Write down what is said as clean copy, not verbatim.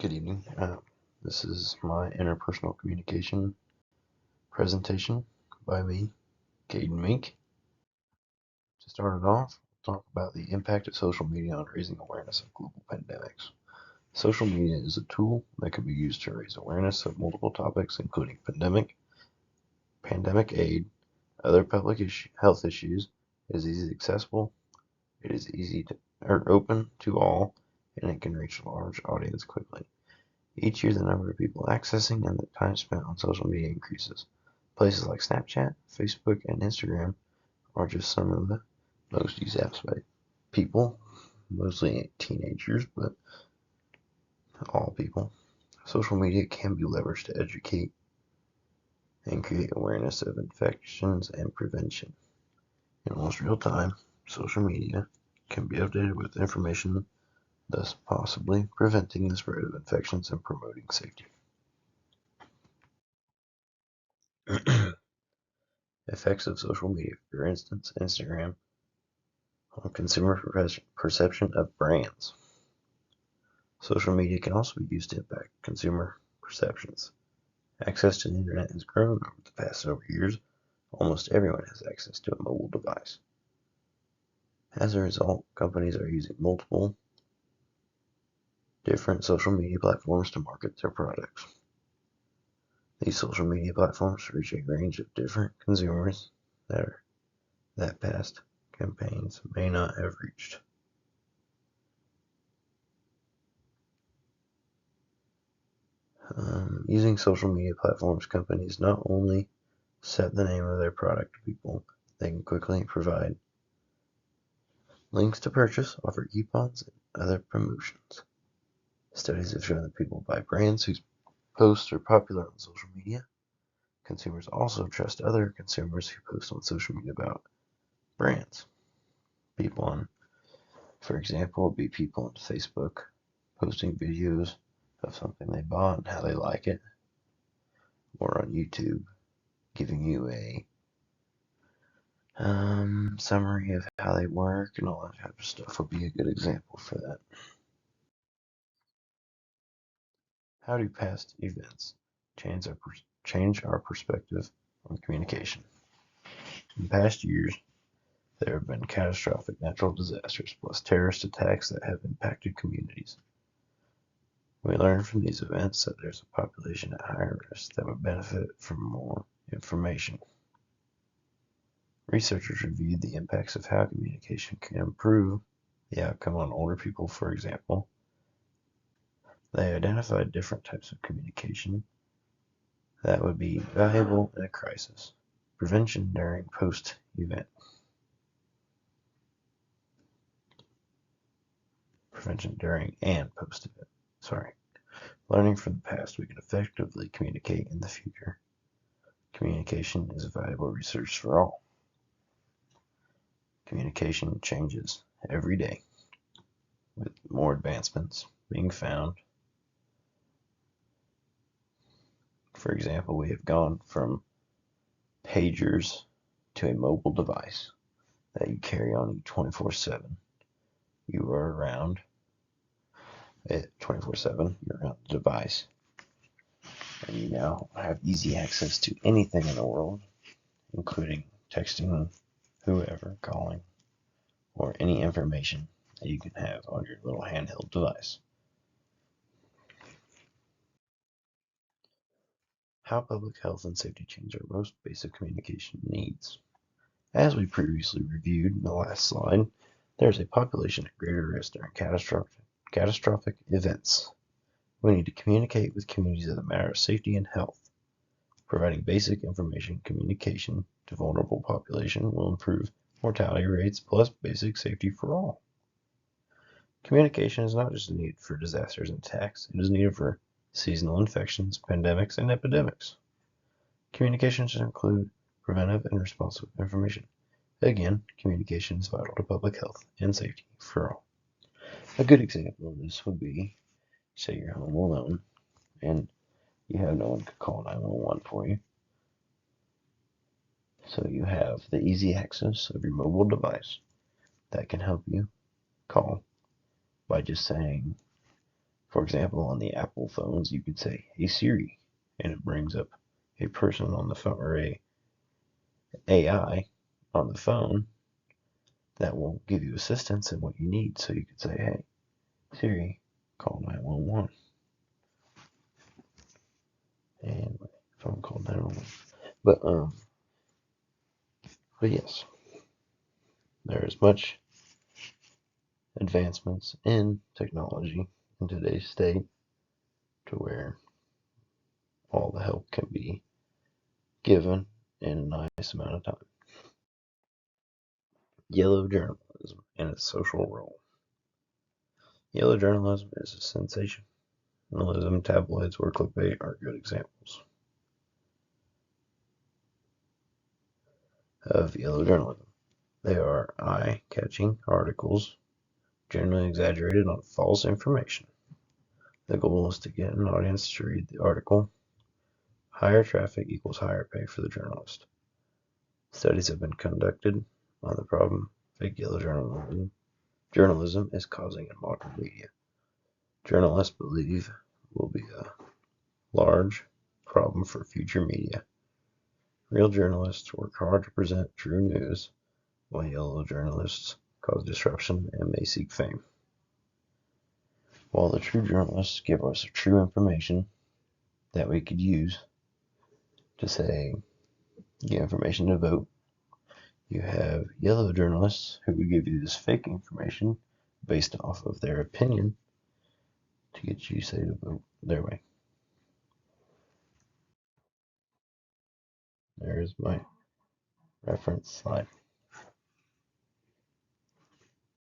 Good evening. This is my interpersonal communication presentation by me, Caden Mink. To start it off, we'll talk about the impact of social media on raising awareness of global pandemics. Social media is a tool that can be used to raise awareness of multiple topics, including pandemic aid, other public health issues. It is easily accessible, it is open to all, and it can reach a large audience quickly. Each year, the number of people accessing and the time spent on social media increases. Places like Snapchat, Facebook, and Instagram are just some of the most used apps by people, mostly teenagers, but all people. Social media can be leveraged to educate and create awareness of infections and prevention. In almost real time, social media can be updated with information, thus possibly preventing the spread of infections and promoting safety. Effects of social media, for instance, Instagram, on consumer perception of brands. Social media can also be used to impact consumer perceptions. Access to the internet has grown over the past several years. Almost everyone has access to a mobile device. As a result, companies are using multiple different social media platforms to market their products. These social media platforms reach a range of different consumers that past campaigns may not have reached. Using social media platforms, companies not only set the name of their product to people, they can quickly provide links to purchase, offer coupons, and other promotions. Studies have shown that people buy brands whose posts are popular on social media. Consumers also trust other consumers who post on social media about brands. For example, would be people on Facebook posting videos of something they bought and how they like it, or on YouTube giving you a summary of how they work and all that type of stuff would be a good example for that. How do past events change our perspective on communication? In past years, there have been catastrophic natural disasters plus terrorist attacks that have impacted communities. We learn from these events that there's a population at higher risk that would benefit from more information. Researchers reviewed the impacts of how communication can improve the outcome on older people, for example. They identified different types of communication that would be valuable in a crisis. Prevention during post-event. Prevention during and post-event. Learning from the past, we can effectively communicate in the future. Communication is a valuable resource for all. Communication changes every day, with more advancements being found. For example, we have gone from pagers to a mobile device that you carry on you 24/7. You are around it 24/7. You're around the device, and you now have easy access to anything in the world, including texting whoever, calling, or any information that you can have on your little handheld device. How public health and safety change our most basic communication needs. As we previously reviewed in the last slide, there is a population at greater risk during catastrophic events. We need to communicate with communities that matter of safety and health. Providing basic information communication to vulnerable population will improve mortality rates plus basic safety for all. Communication is not just needed for disasters and attacks, it is needed for seasonal infections, pandemics, and epidemics. Communication should include preventive and responsive information. Again, communication is vital to public health and safety for all. A good example of this would be, say you're home alone and you have no one to call 911 for you. So you have the easy access of your mobile device that can help you call by just saying For example, on the Apple phones, you could say, "Hey Siri," and it brings up a person on the phone or a AI on the phone that will give you assistance in what you need. So you could say, "Hey Siri, call 911," and my phone called 911. But but yes, there is much advancements in technology in today's state to where all the help can be given in a nice amount of time. Yellow journalism and its social role. Yellow journalism is a sensationalism. Tabloids or clickbait are good examples of yellow journalism. They are eye-catching articles, generally exaggerated on false information. The goal is to get an audience to read the article. Higher traffic equals higher pay for the journalist. Studies have been conducted on the problem fake yellow journalism is causing in modern media. Journalists believe will be a large problem for future media. Real journalists work hard to present true news, while yellow journalists cause disruption and may seek fame. While the true journalists give us true information that we could use to say, get information to vote, you have yellow journalists who would give you this fake information based off of their opinion to get you, say, to vote their way. There's my reference slide.